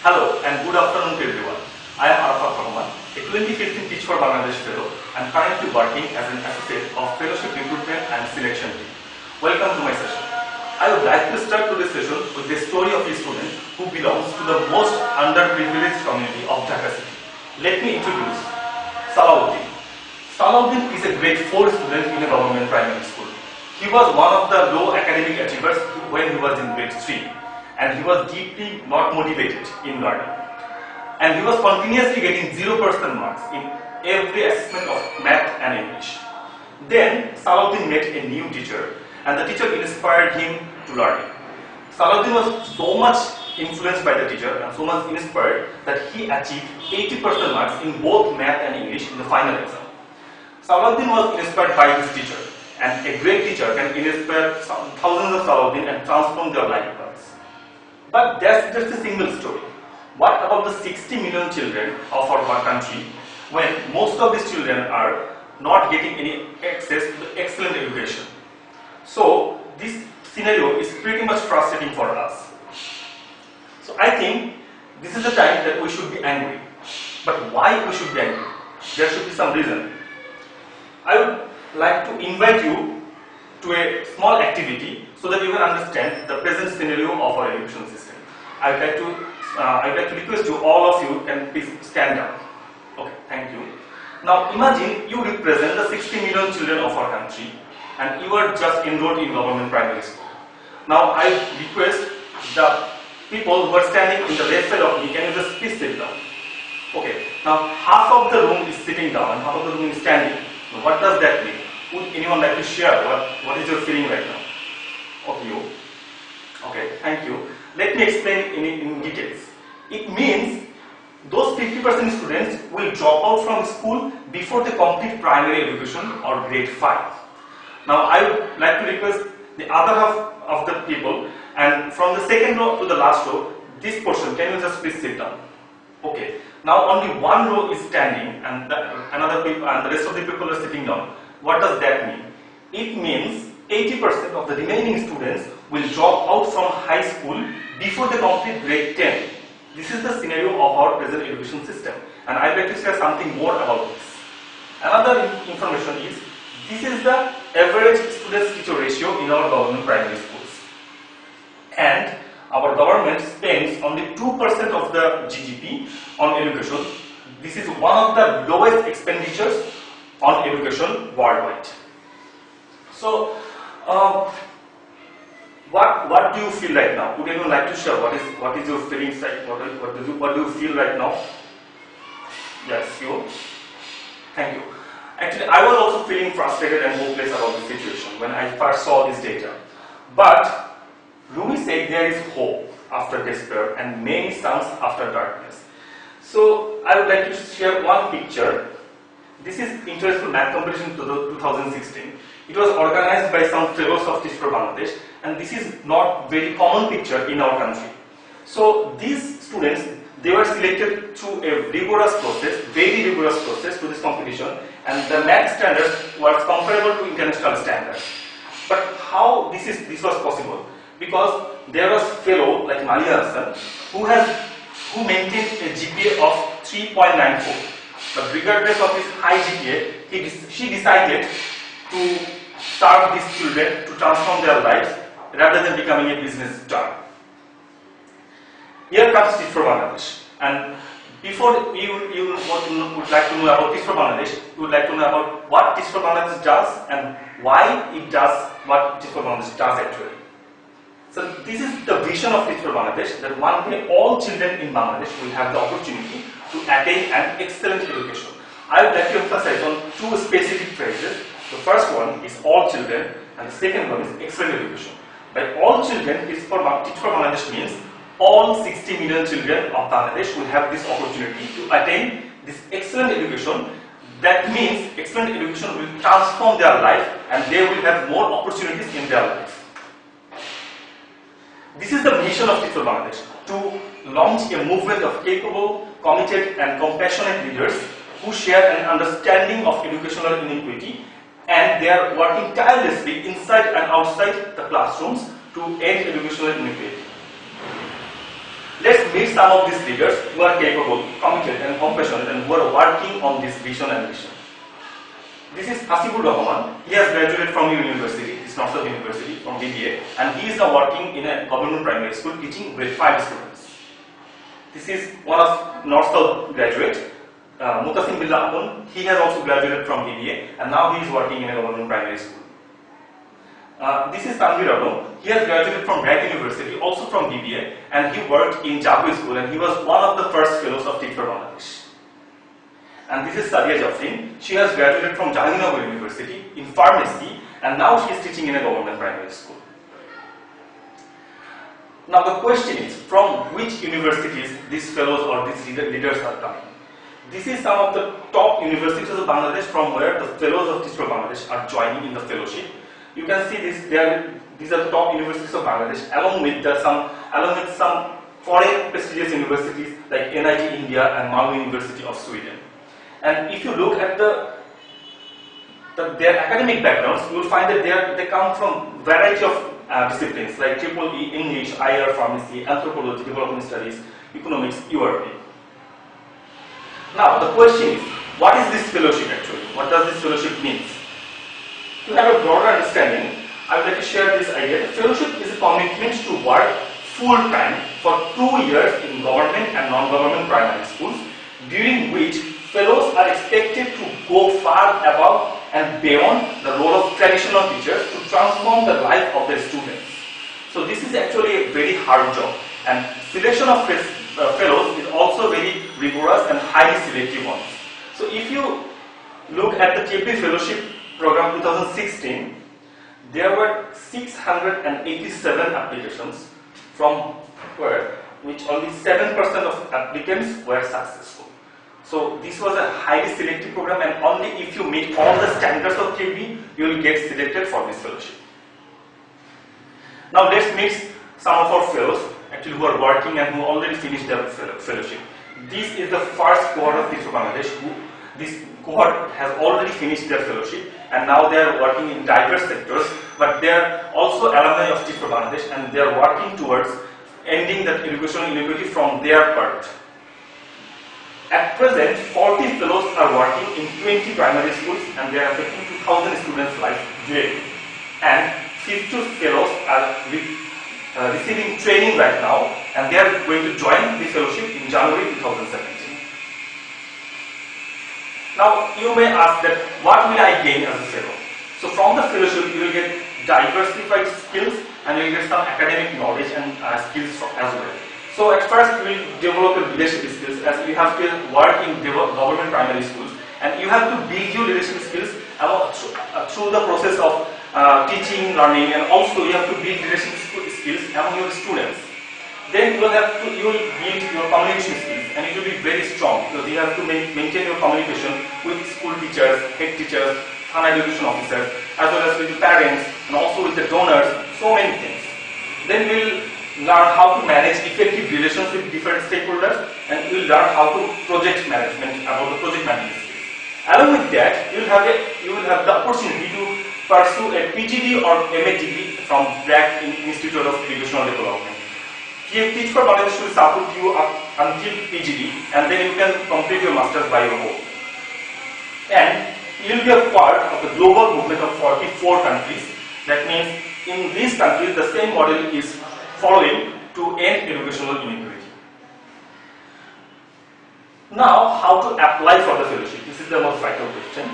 Hello and good afternoon to everyone. I am Arafat, a 2015 Teach for Bangladesh Fellow and currently working as an associate of Fellowship Recruitment and Selection team. Welcome to my session. I would like to start today's session with the story of a student who belongs to the most underprivileged community of Dhaka city. Let me introduce Salahuddin. Salahuddin is a grade 4 student in a government primary school. He was one of the low academic achievers when he was in grade 3. And he was deeply not motivated in learning. And he was continuously getting 0% marks in every assessment of math and English. Then Salahuddin met a new teacher and the teacher inspired him to learning. Salahuddin was so much influenced by the teacher and so much inspired that he achieved 80% marks in both math and English in the final exam. Salahuddin was inspired by his teacher, and a great teacher can inspire thousands of Salahuddin and transform their lives. But that's just a single story. What about the 60 million children of our country when most of these children are not getting any access to the excellent education? So this scenario is pretty much frustrating for us. So I think this is the time that we should be angry. But why we should be angry? There should be some reason. I would like to invite you to a small activity so that you can understand the present scenario of our education system. I'd like to request you, all of you, can please stand up. Okay, thank you. Now imagine you represent the 60 million children of our country and you are just enrolled in government primary school. Now I request the people who are standing in the left side of me, can you just please sit down? Okay, now half of the room is sitting down and half of the room is standing. Now, what does that mean? Would anyone like to share what is your feeling right now? Okay, you. Okay, thank you. Let me explain in details. It means those 50% students will drop out from school before they complete primary education or grade 5. Now I would like to request the other half of the people, and from the second row to the last row, this portion, can you just please sit down? Okay. Now only one row is standing and the rest of the people are sitting down. What does that mean? It means 80% of the remaining students will drop out from high school before they complete grade 10. This is the scenario of our present education system, and I'd like to share something more about this. Another information is, this is the average student-teacher ratio in our government primary schools. And our government spends only 2% of the GDP on education. This is one of the lowest expenditures on education worldwide. So, what do you feel right now? Would anyone like to share what is your feelings like? What do you feel right now? Yes, you. Thank you. Actually, I was also feeling frustrated and hopeless about the situation when I first saw this data. But Rumi said there is hope after despair and many suns after darkness. So I would like to share one picture. This is International Math Competition 2016. It was organized by some fellows of Teach for Bangladesh, and this is not very common picture in our country. So these students, they were selected through a rigorous process, very rigorous process to this competition, and the math standards were comparable to international standards. But how this was possible? Because there was fellow like Malia Hassan who maintained a GPA of 3.94. But regardless of his high GPA, she decided to serve these children to transform their lives rather than becoming a business star. Here comes Teach for Bangladesh, and before you would like to know about Teach for Bangladesh, you would like to know about what Teach for Bangladesh does and why it does what Teach for Bangladesh does actually. So this is the vision of Teach for Bangladesh, that one day all children in Bangladesh will have the opportunity to attain an excellent education. I would like to emphasize on two specific phrases. The first one is all children and the second one is excellent education. By all children, Teach for Bangladesh means all 60 million children of Bangladesh will have this opportunity to attain this excellent education. That means excellent education will transform their life and they will have more opportunities in their life. This is the mission of Teach for Bangladesh, to launch a movement of capable, committed and compassionate leaders who share an understanding of educational inequity, and they are working tirelessly inside and outside the classrooms to end educational inequality. Let's meet some of these leaders who are capable, committed and compassionate and who are working on this vision and mission. This is Asifur Rahman. He has graduated from University, it's North University, from BBA, and he is now working in a government primary school teaching grade 5 students. This is one of North graduate, Mutasim Billah Apun. He has also graduated from BBA and now he is working in a government primary school. This is Tanvir Alam. He has graduated from Bragg University, also from BBA, and he worked in Jabwi School and he was one of the first fellows of TFB Bangladesh. And this is Sadia Jafrin. She has graduated from Jahangirnagar University in pharmacy and now she is teaching in a government primary school. Now the question is, from which universities these fellows or these leaders are coming? This is some of the top universities of Bangladesh from where the fellows of TFB Bangladesh are joining in the fellowship. You can see this. These are the top universities of Bangladesh, along with some foreign prestigious universities like NIT India and Malmö University of Sweden. And if you look at their academic backgrounds, you will find that they come from variety of disciplines like EE, English, IR, pharmacy, anthropology, development studies, economics, URP. Now the question is, what is this fellowship actually? What does this fellowship mean? To have a broader understanding, I would like to share this idea. The fellowship is a commitment to work full-time for 2 years in government and non-government primary schools, during which fellows are expected to go far above and beyond the role of traditional teachers to transform the life of their students. So this is actually a very hard job, and selection of fellows is also very rigorous and highly selective ones. So if you look at the TFB fellowship program 2016, there were 687 applications, from which only 7% of applicants were successful. So this was a highly selective program, and only if you meet all the standards of TFB, you will get selected for this fellowship. Now let's meet some of our fellows actually who are working and who already finished their fellowship. This is the first cohort of TFB Bangladesh this cohort has already finished their fellowship and now they are working in diverse sectors, but they are also alumni of TFB Bangladesh and they are working towards ending the educational inequality from their part. At present, 40 fellows are working in 20 primary schools and they are affecting 2,000 students' lives daily. And 50 fellows are receiving training right now and they are going to join the fellowship in January 2017. Now you may ask that what will I gain as a fellow? So from the fellowship you will get diversified skills and you will get some academic knowledge and skills as well. So at first you will develop your leadership skills as you have to work in government primary schools and you have to build your leadership skills through the process of teaching, learning, and also you have to build leadership skills among your students. Then you will build your communication skills and it will be very strong because you have to maintain your communication with school teachers, head teachers, higher education officers, as well as with the parents and also with the donors, so many things. Then we will learn how to manage effective relations with different stakeholders and we will learn how to project management, about the project management skills. Along with that, you will have the opportunity to pursue a PGD or MA degree from Bragg Institute of Educational Development. TFB Bangladesh will support you up until PGD and then you can complete your masters by your own. And you will be a part of the global movement of 44 countries. That means in these countries the same model is following to end educational inequality. Now how to apply for the fellowship? This is the most vital question.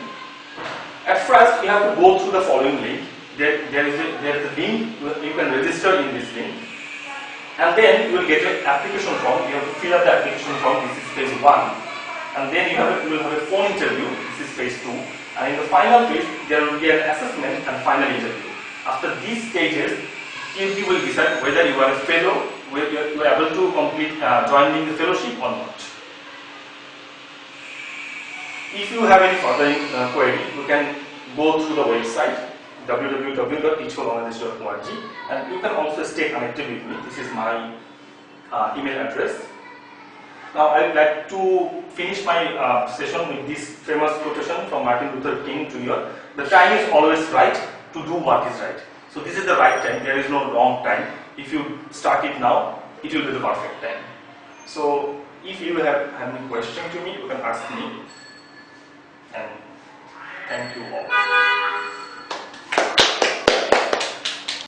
At first you have to go through the following link. There is a link, you can register in this link. And then you will get an application form. You have to fill up the application form. This is phase 1. And then you will have a phone interview. This is phase 2. And in the final phase, there will be an assessment and final interview. After these stages, TFB will decide whether you are a fellow, whether you are able to complete joining the fellowship or not. If you have any further query, you can go through the website www.teachforbangladesh.org and you can also stay connected with me. This is my email address. Now I would like to finish my session with this famous quotation from Martin Luther King Jr. The time is always right to do what is right. So this is the right time, there is no wrong time. If you start it now, it will be the perfect time. So if you have any question to me, you can ask me, and thank you all.